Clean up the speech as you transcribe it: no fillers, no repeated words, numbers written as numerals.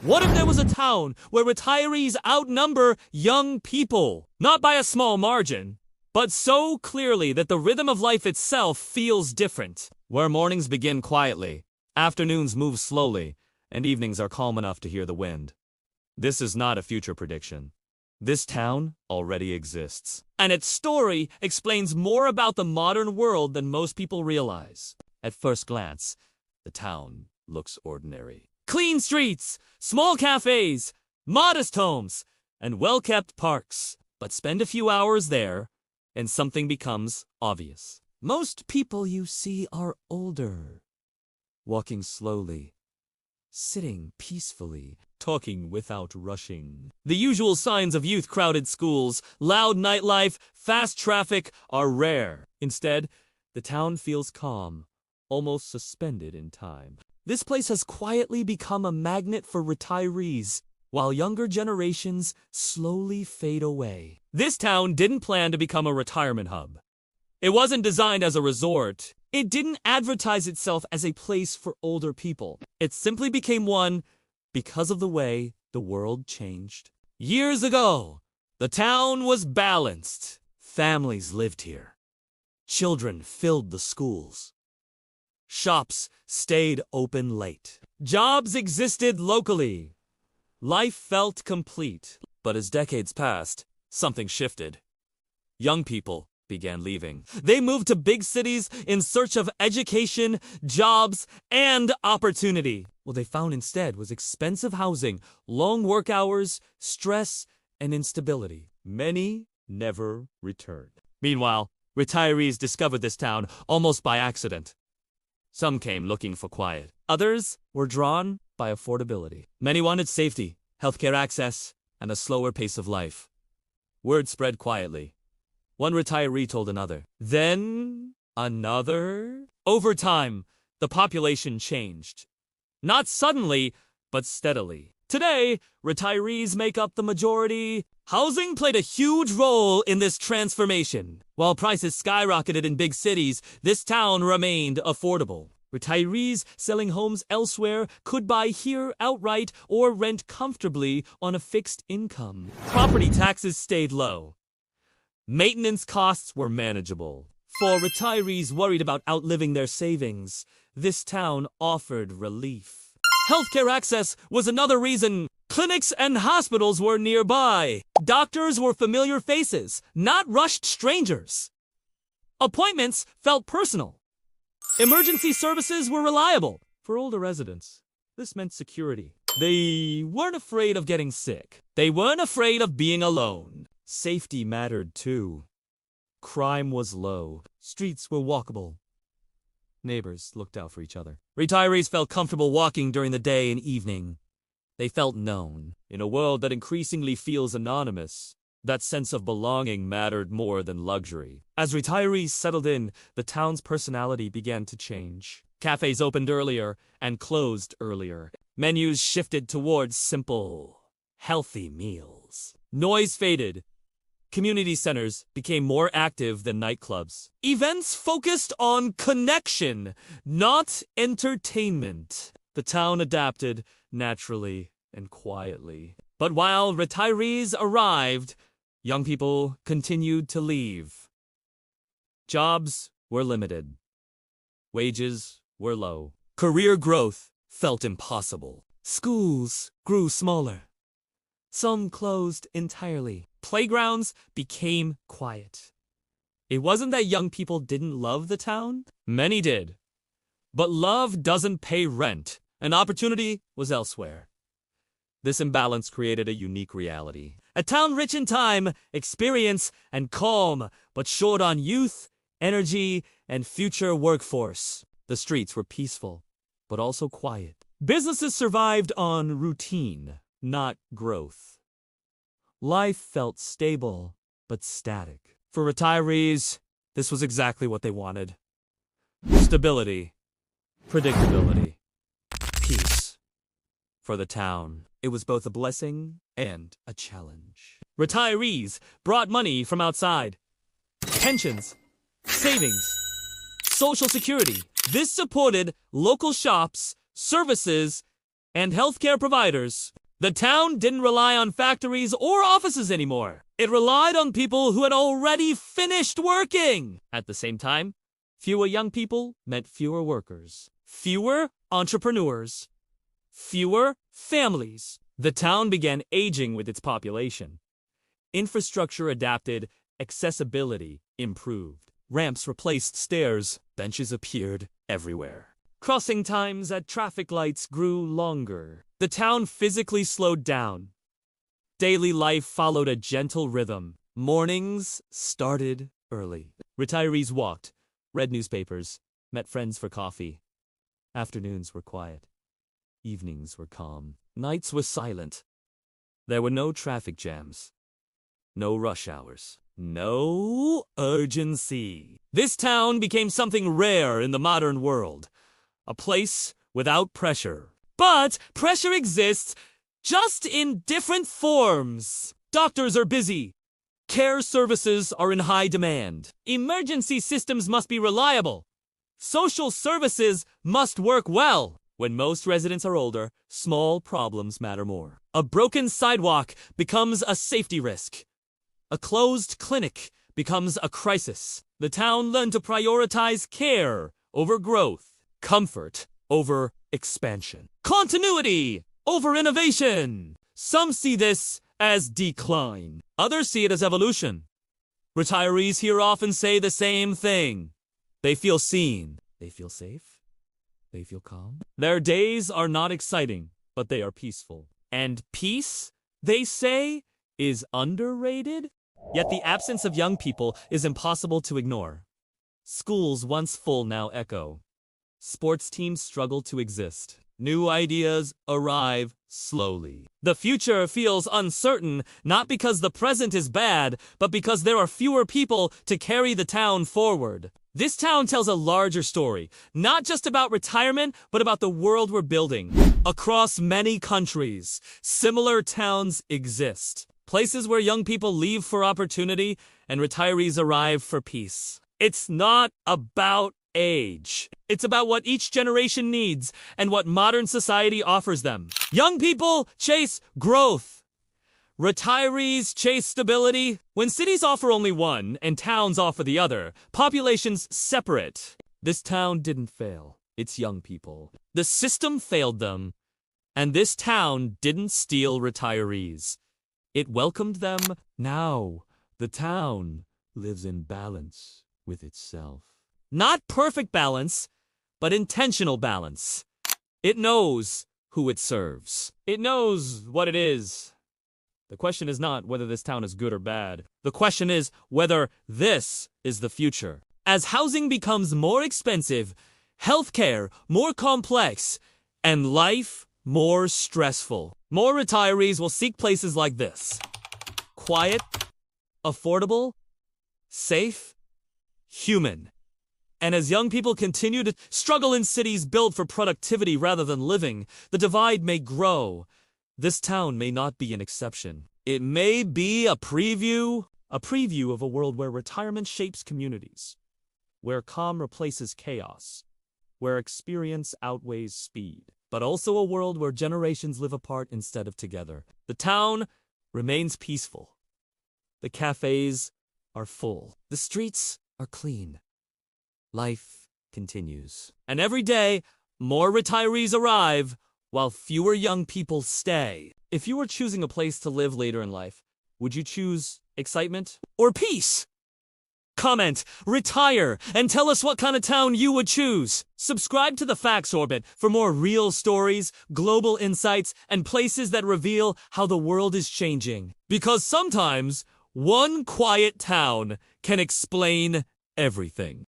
What if there was a town where retirees outnumber young people? Not by a small margin, but so clearly that the rhythm of life itself feels different. Where mornings begin quietly, afternoons move slowly, and evenings are calm enough to hear the wind. This is not a future prediction. This town already exists, and its story explains more about the modern world than most people realize. At first glance, the town looks ordinary. Clean streets, small cafes, modest homes, and well-kept parks. But spend a few hours there, and something becomes obvious. Most people you see are older, walking slowly, sitting peacefully, talking without rushing. The usual signs of youth-crowded schools, loud nightlife, fast traffic are rare. Instead, the town feels calm, almost suspended in time. This place has quietly become a magnet for retirees, while younger generations slowly fade away. This town didn't plan to become a retirement hub. It wasn't designed as a resort. It didn't advertise itself as a place for older people. It simply became one because of the way the world changed. Years ago, the town was balanced. Families lived here. Children filled the schools. Shops stayed open late. Jobs existed locally. Life felt complete. But as decades passed, something shifted. Young people began leaving. They moved to big cities in search of education, jobs, and opportunity. What they found instead was expensive housing, long work hours, stress, and instability. Many never returned. Meanwhile, retirees discovered this town almost by accident. Some came looking for quiet. Others were drawn by affordability. Many wanted safety, healthcare access, and a slower pace of life. Word spread quietly. One retiree told another. Then another. Over time, the population changed. Not suddenly, but steadily. Today, retirees make up the majority. Housing played a huge role in this transformation. While prices skyrocketed in big cities, this town remained affordable. Retirees selling homes elsewhere could buy here outright or rent comfortably on a fixed income. Property taxes stayed low. Maintenance costs were manageable. For retirees worried about outliving their savings, this town offered relief. Healthcare access was another reason. Clinics and hospitals were nearby. Doctors were familiar faces, not rushed strangers. Appointments felt personal. Emergency services were reliable. For older residents, this meant security. They weren't afraid of getting sick. They weren't afraid of being alone. Safety mattered too. Crime was low. Streets were walkable. Neighbors looked out for each other. Retirees felt comfortable walking during the day and evening. They felt known. In a world that increasingly feels anonymous, that sense of belonging mattered more than luxury. As retirees settled in, the town's personality began to change. Cafes opened earlier and closed earlier. Menus shifted towards simple, healthy meals. Noise faded. Community centers became more active than nightclubs. Events focused on connection, not entertainment. The town adapted naturally and quietly. But while retirees arrived, young people continued to leave. Jobs were limited. Wages were low. Career growth felt impossible. Schools grew smaller. Some closed entirely. Playgrounds became quiet. It wasn't that young people didn't love the town. Many did. But love doesn't pay rent, and opportunity was elsewhere. This imbalance created a unique reality. A town rich in time, experience, and calm, but short on youth, energy, and future workforce. The streets were peaceful, but also quiet. Businesses survived on routine, not growth. Life felt stable, but static. For retirees, this was exactly what they wanted. Stability, predictability, peace. For the town, it was both a blessing and a challenge. Retirees brought money from outside. Pensions, savings, social security. This supported local shops, services, and healthcare providers. The town didn't rely on factories or offices anymore. It relied on people who had already finished working. At the same time, fewer young people meant fewer workers, fewer entrepreneurs, fewer families. The town began aging with its population. Infrastructure adapted, accessibility improved. Ramps replaced stairs, benches appeared everywhere. Crossing times at traffic lights grew longer. The town physically slowed down. Daily life followed a gentle rhythm. Mornings started early. Retirees walked, read newspapers, met friends for coffee. Afternoons were quiet. Evenings were calm. Nights were silent. There were no traffic jams. No rush hours. No urgency. This town became something rare in the modern world. A place without pressure. But pressure exists, just in different forms. Doctors are busy. Care services are in high demand. Emergency systems must be reliable. Social services must work well. When most residents are older, small problems matter more. A broken sidewalk becomes a safety risk. A closed clinic becomes a crisis. The town learned to prioritize care over growth. Comfort over expansion. Continuity over innovation. Some see this as decline. Others see it as evolution. Retirees here often say the same thing. They feel seen. They feel safe. They feel calm. Their days are not exciting, but they are peaceful. And peace, they say, is underrated? Yet the absence of young people is impossible to ignore. Schools once full now echo. Sports teams struggle to exist. New ideas arrive slowly. The future feels uncertain, not because the present is bad, but because there are fewer people to carry the town forward. This town tells a larger story, not just about retirement, but about the world we're building. Across many countries, similar towns exist. Places where young people leave for opportunity and retirees arrive for peace. It's not about age. It's about what each generation needs and what modern society offers them. Young people chase growth. Retirees chase stability. When cities offer only one and towns offer the other, populations separate. This town didn't fail. It's young people. The system failed them, and this town didn't steal retirees. It welcomed them. Now, the town lives in balance with itself. Not perfect balance, but intentional balance. It knows who it serves. It knows what it is. The question is not whether this town is good or bad. The question is whether this is the future. As housing becomes more expensive, healthcare more complex, and life more stressful, more retirees will seek places like this. Quiet, affordable, safe, human. And as young people continue to struggle in cities built for productivity rather than living, the divide may grow. This town may not be an exception. It may be a preview of a world where retirement shapes communities, where calm replaces chaos, where experience outweighs speed, but also a world where generations live apart instead of together. The town remains peaceful. The cafes are full. The streets are clean. Life continues. And every day, more retirees arrive, while fewer young people stay. If you were choosing a place to live later in life, would you choose excitement or peace? Comment, retire, and tell us what kind of town you would choose. Subscribe to the Facts Orbit for more real stories, global insights, and places that reveal how the world is changing. Because sometimes, one quiet town can explain everything.